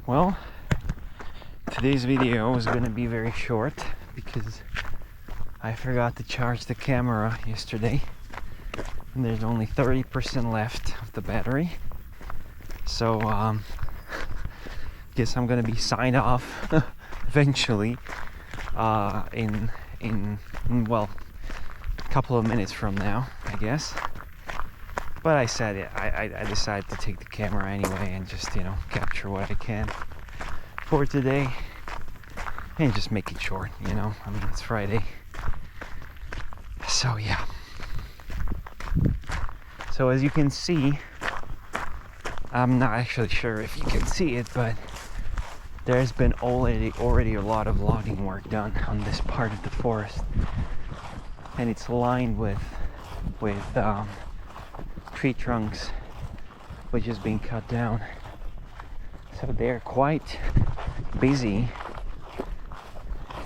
Well, today's video is going to be very short because I forgot to charge the camera yesterday and there's only 30% left of the battery. So guess I'm going to be signed off eventually in well, a couple of minutes from now, I guess. But I said I decided to take the camera anyway and just, capture what I can for today and just make it short, I mean, it's Friday. So yeah. So as you can see, I'm not actually sure if you can see it, but there's been already a lot of logging work done on this part of the forest, and it's lined with tree trunks which is being cut down. So they're quite busy.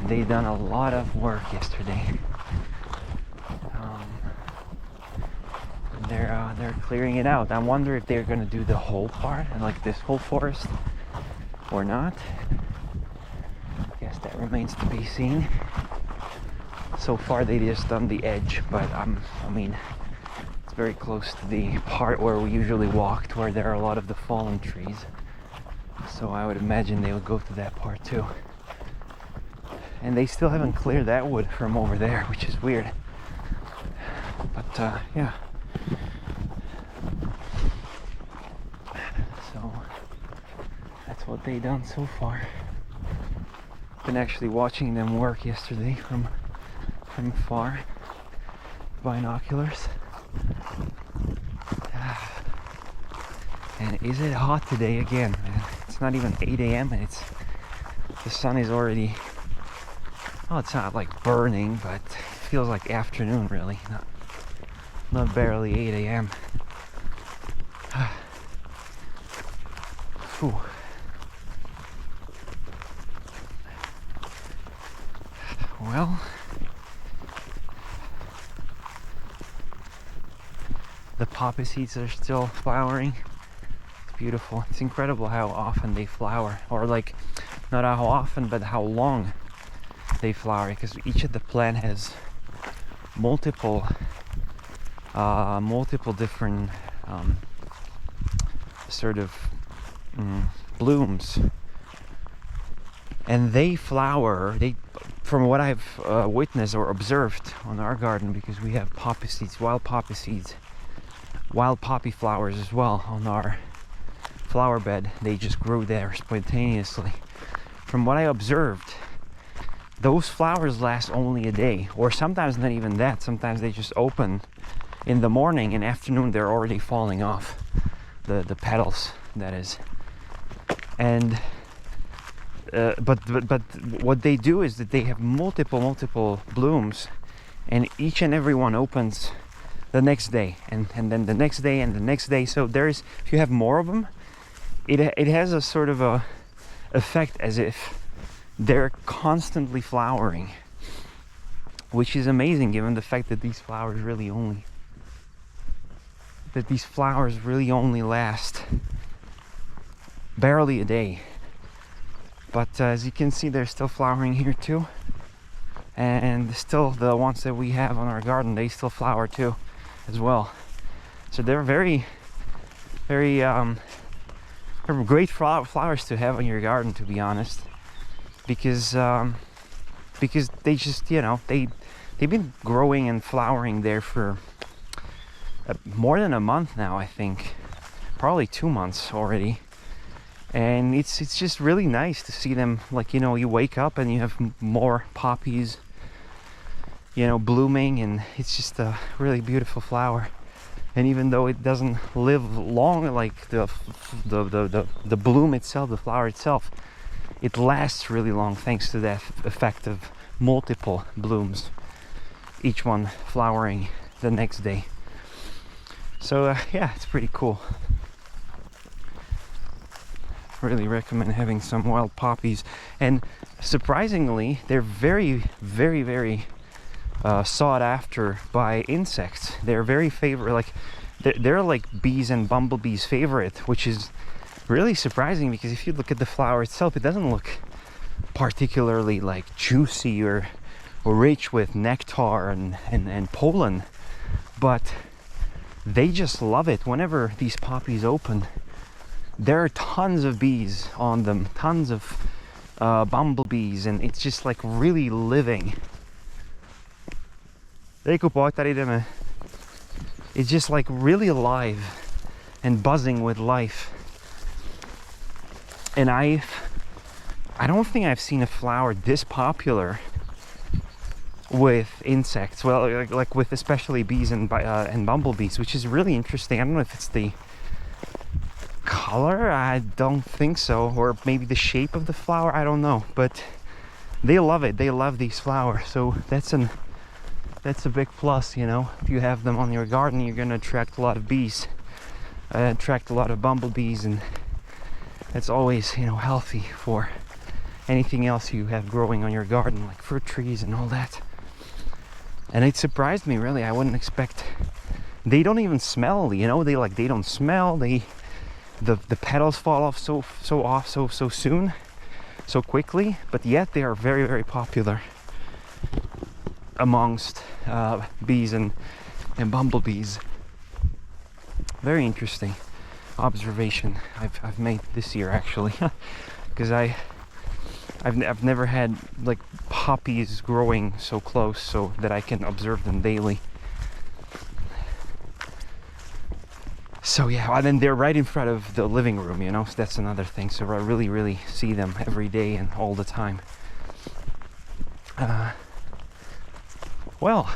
They done a lot of work yesterday. They're clearing it out. I wonder if they're gonna do the whole part and like this whole forest or not. I guess that remains to be seen. So far they just done the edge, but I mean it's very close to the part where we usually walked, where there are a lot of the fallen trees. So I would imagine they would go to that part too. And they still haven't cleared that wood from over there, which is weird. But yeah. So that's what they done so far. Been actually watching them work yesterday from far, binoculars. And is it hot today again, man? It's not even 8 a.m. and the sun is already, oh, it's not like burning, but it feels like afternoon really, not barely 8 a.m. Whew. Well, the poppy seeds are still flowering. It's beautiful. It's incredible how often they flower, or like not how often but how long they flower, because each of the plant has multiple different sort of blooms, and they flower. From what I've witnessed or observed on our garden, because we have poppy seeds, wild poppy flowers as well on our flower bed. They just grew there spontaneously. From what I observed, those flowers last only a day, or sometimes not even that. Sometimes they just open in the morning, and afternoon they're already falling off the petals, that is. And but what they do is that they have multiple blooms, and each and every one opens the next day, and then the next day and the next day. So if you have more of them, it has a sort of a effect as if they're constantly flowering, which is amazing given the fact that these flowers really only last barely a day. But as you can see, they're still flowering here too, and still the ones that we have on our garden, they still flower too as well. So they're very they're great flowers to have in your garden, to be honest, because they just they've been growing and flowering there for more than a month now, I think, probably 2 months already. And it's just really nice to see them, like, you wake up and you have more poppies, blooming, and it's just a really beautiful flower. And even though it doesn't live long, like the bloom itself, the flower itself, it lasts really long thanks to that effect of multiple blooms, each one flowering the next day. So yeah, it's pretty cool. Really recommend having some wild poppies, and surprisingly they're very sought after by insects. They're very favorite, like they're like bees and bumblebees favorite, which is really surprising, because if you look at the flower itself, it doesn't look particularly like juicy or rich with nectar and pollen, but they just love it. Whenever these poppies open, there are tons of bees on them, tons of bumblebees, and it's just like really living. It's just like really alive and buzzing with life. And I don't think I've seen a flower this popular with insects, well, like with especially bees and bumblebees, which is really interesting. I don't know if it's the color, I don't think so, or maybe the shape of the flower, I don't know, but they love it. They love these flowers, so that's a big plus, you know. If you have them on your garden, you're gonna attract a lot of bees, attract a lot of bumblebees, and that's always, you know, healthy for anything else you have growing on your garden, like fruit trees and all that. And it surprised me, really. I wouldn't expect. They don't even smell, you know. They don't smell. The petals fall off so soon, so quickly. But yet they are very, very popular amongst bees and bumblebees. Very interesting observation I've made this year, actually, because I've never had like poppies growing so close so that I can observe them daily. So yeah, and then they're right in front of the living room, you know, so that's another thing. So I really see them every day and all the time. Well,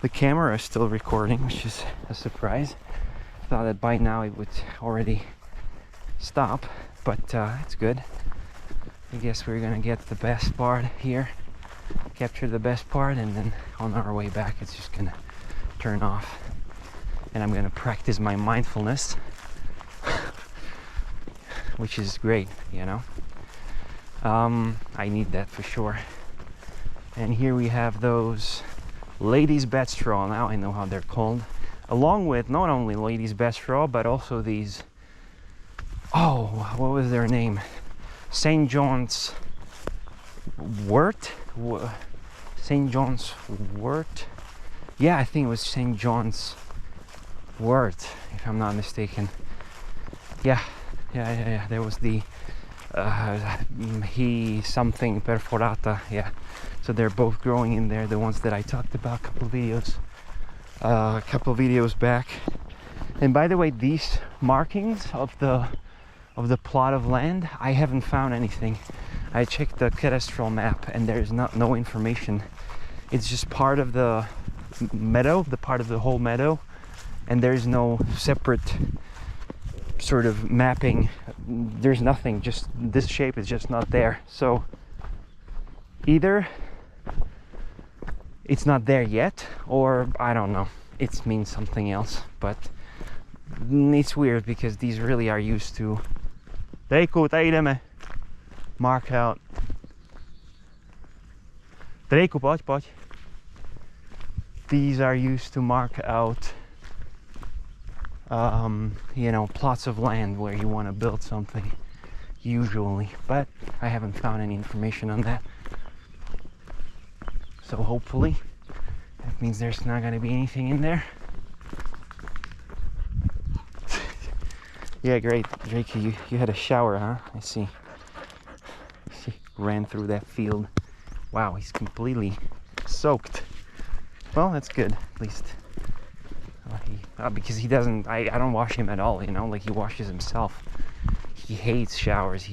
the camera is still recording, which is a surprise. Thought that by now it would already stop, but it's good. I guess we're gonna get the best part here, capture the best part, and then on our way back it's just gonna turn off. And I'm gonna practice my mindfulness, which is great, you know. I need that for sure. And here we have those ladies' bed straw. Now I know how they're called. Along with not only ladies' bed straw, but also these, oh, what was their name? St. John's wort? St. John's wort? Yeah, I think it was St. John's wort, if I'm not mistaken. Yeah. There was the he something perforata. Yeah. So they're both growing in there. The ones that I talked about a couple videos back. And by the way, these markings of the plot of land, I haven't found anything. I checked the cadastral map and there's no information. It's just part of the meadow, the part of the whole meadow, and there's no separate sort of mapping. There's nothing, just this shape is just not there. So either it's not there yet, or I don't know, it means something else. But it's weird because these really are used to mark out. These are used to mark out you know, plots of land where you want to build something, usually, but I haven't found any information on that. So hopefully that means there's not going to be anything in there. Yeah, great, Drake, you had a shower, huh? I see. She ran through that field. Wow, he's completely soaked. Well, that's good, at least. Because he doesn't, I don't wash him at all, you know, like he washes himself. He hates showers,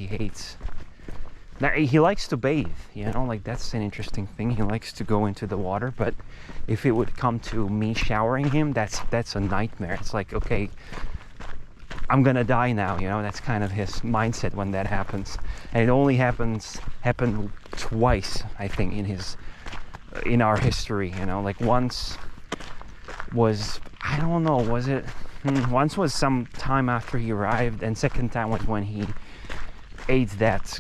now, he likes to bathe, you know, like that's an interesting thing. He likes to go into the water, but if it would come to me showering him, that's a nightmare. It's like, okay, I'm gonna die now, you know. That's kind of his mindset when that happens. And it only happened twice, I think, in our history, you know. Like once was, I don't know, was it once was some time after he arrived, and second time was when he ate that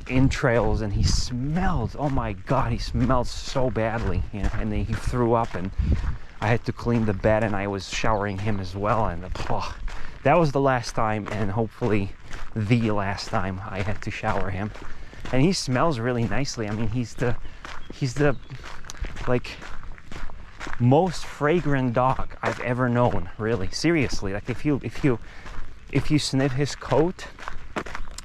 entrails and he smelled, oh my god, he smelled so badly, you know. And then he threw up and I had to clean the bed and I was showering him as well, and that was the last time, and hopefully the last time I had to shower him. And he smells really nicely. I mean, he's the like most fragrant dog I've ever known, really. Seriously, like if you sniff his coat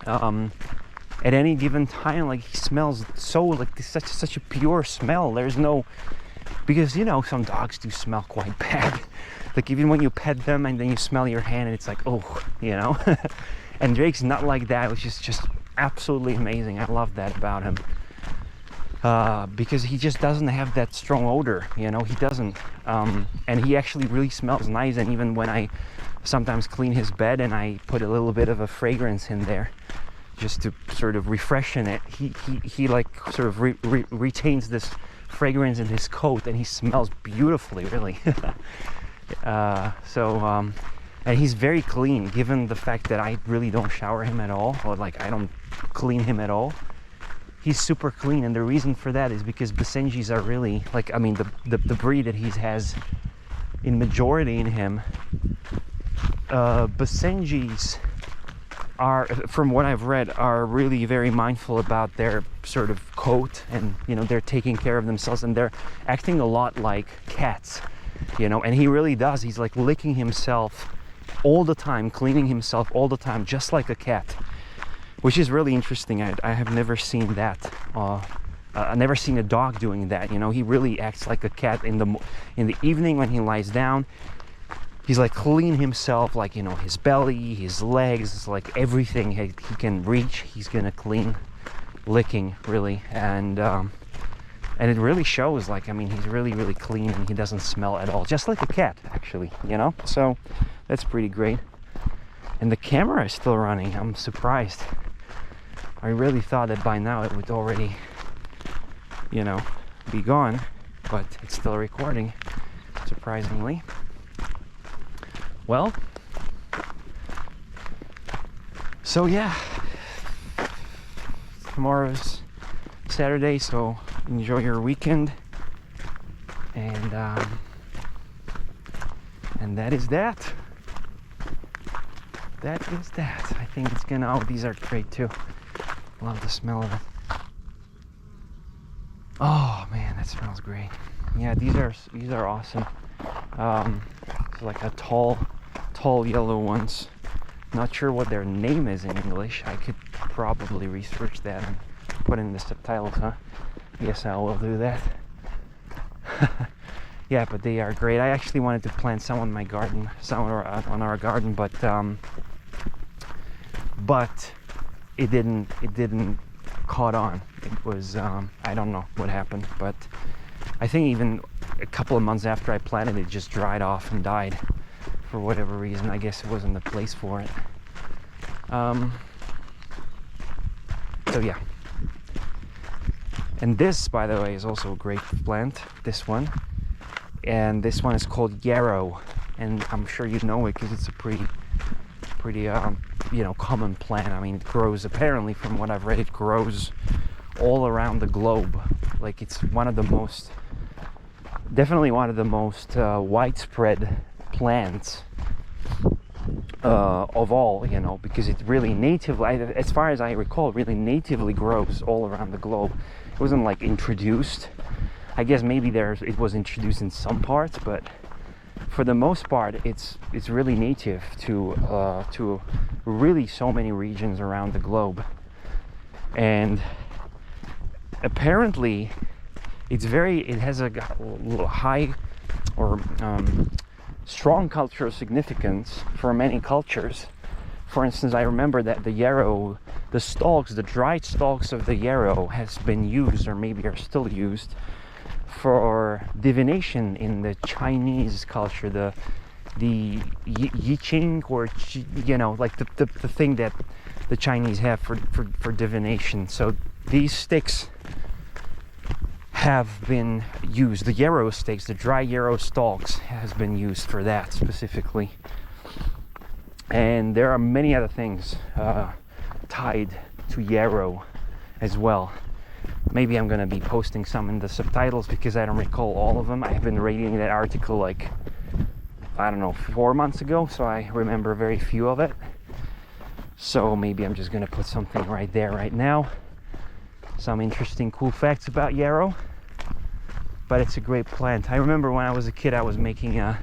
at any given time, like he smells so like such a pure smell. There's no, because you know some dogs do smell quite bad. Like even when you pet them and then you smell your hand and it's like, oh, you know. And Drake's not like that, which is just absolutely amazing. I love that about him. Because he just doesn't have that strong odor, you know, he doesn't. And he actually really smells nice. And even when I sometimes clean his bed and I put a little bit of a fragrance in there just to sort of refreshen it, he like sort of retains this fragrance in his coat, and he smells beautifully, really. And he's very clean, given the fact that I really don't shower him at all, or like I don't clean him at all. He's super clean, and the reason for that is because Basenjis are really, like, I mean, the breed that he has in majority in him, Basenjis are, from what I've read, are really very mindful about their sort of coat, and, you know, they're taking care of themselves, and they're acting a lot like cats, you know, and he really does. He's like licking himself all the time, cleaning himself all the time, just like a cat, which is really interesting. I have never seen that. I've never seen a dog doing that. You know, he really acts like a cat in the evening when he lies down. He's like clean himself, like, you know, his belly, his legs, like everything he can reach, he's gonna clean, licking, really, and it really shows. Like, I mean, he's really clean, and he doesn't smell at all, just like a cat, actually, you know. So that's pretty great. And the camera is still running. I'm surprised. I really thought that by now it would already, you know, be gone, but it's still recording, surprisingly. Well, so yeah, tomorrow's Saturday, so enjoy your weekend, and that is that. That is that. I think it's gonna, oh, these are great too. Love the smell of it. Oh man, that smells great. Yeah, these are awesome. It's like a tall yellow ones. Not sure what their name is in English. I could probably research that and put in the subtitles, huh? Yes, I will do that. Yeah, but they are great. I actually wanted to plant some on my garden, some on our garden, but it didn't caught on. It was I don't know what happened, but I think even a couple of months after I planted it, just dried off and died for whatever reason. I guess it wasn't the place for it. So yeah. And this, by the way, is also a great plant, this one. And this one is called yarrow, and I'm sure you know it because it's a pretty you know, common plant. I mean, it grows, apparently, from what I've read, it grows all around the globe. Like, it's definitely one of the most widespread plants of all, you know, because it really natively, as far as I recall, really natively grows all around the globe. It wasn't like introduced. I guess maybe it was introduced in some parts, but for the most part, it's really native to really so many regions around the globe. And apparently, it has a high or strong cultural significance for many cultures. For instance, I remember that the yarrow, the dried stalks of the yarrow has been used, or maybe are still used, for divination in the Chinese culture, the Yi-Ching, or, you know, like the thing that the Chinese have for divination. So these sticks have been used. The yarrow sticks, the dry yarrow stalks, has been used for that specifically. And there are many other things tied to yarrow as well. Maybe I'm gonna be posting some in the subtitles because I don't recall all of them. I've been reading that article like I don't know, 4 months ago, so I remember very few of it. So maybe I'm just gonna put something right there right now. Some interesting cool facts about yarrow. But it's a great plant. I remember when I was a kid, I was making a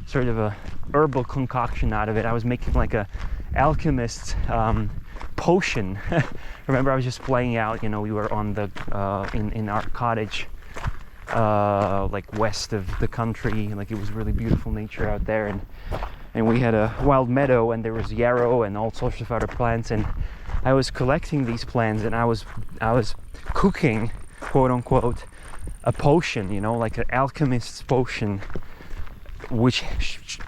sort of a herbal concoction out of it. I was making like a alchemist potion. Remember, I was just playing out, you know, we were on the in our cottage like west of the country, like it was really beautiful nature out there, and we had a wild meadow, and there was yarrow and all sorts of other plants, and I was collecting these plants, and I was cooking, quote unquote, a potion, you know, like an alchemist's potion, which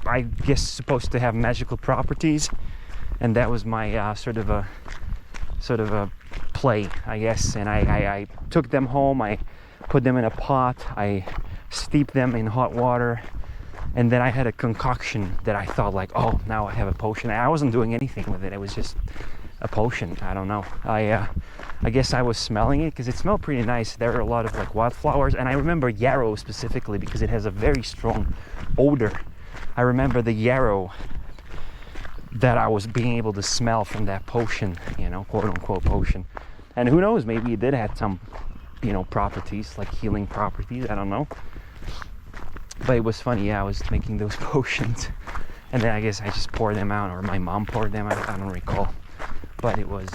I guess is supposed to have magical properties. And that was my sort of a play, I guess. And I took them home, I put them in a pot, I steeped them in hot water, and then I had a concoction that I thought like, oh, now I have a potion. I wasn't doing anything with it, it was just a potion. I don't know. I guess I was smelling it because it smelled pretty nice. There are a lot of like wildflowers, and I remember yarrow specifically because it has a very strong odor. I remember the yarrow that I was being able to smell from that potion, you know, quote unquote potion. And who knows, maybe it did have some, you know, properties, like healing properties, I don't know. But it was funny, yeah, I was making those potions, and then I guess I just poured them out, or my mom poured them out, I don't recall. But it was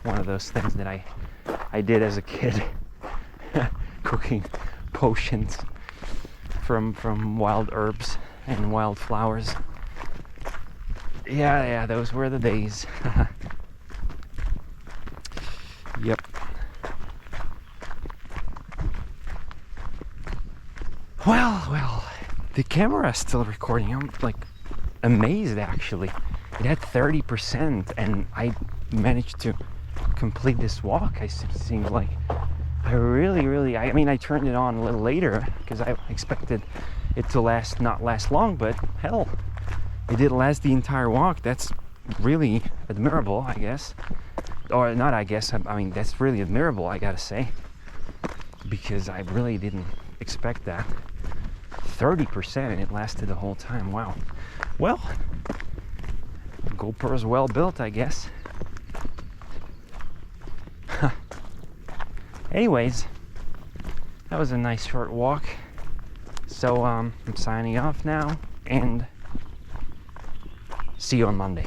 one of those things that I did as a kid, cooking potions from wild herbs and wild flowers. Yeah, those were the days. Yep. Well, the camera's still recording. I'm like amazed actually. It had 30% and I managed to complete this walk. It seems like I really, I mean, I turned it on a little later because I expected it to not last long, but hell, it did last the entire walk. That's really admirable, I guess. Or not, I guess, I mean, that's really admirable, I gotta say, because I really didn't expect that. 30% and it lasted the whole time. Wow. Well, GoPro's well built, I guess. Anyways, that was a nice short walk. So I'm signing off now, and see you on Monday.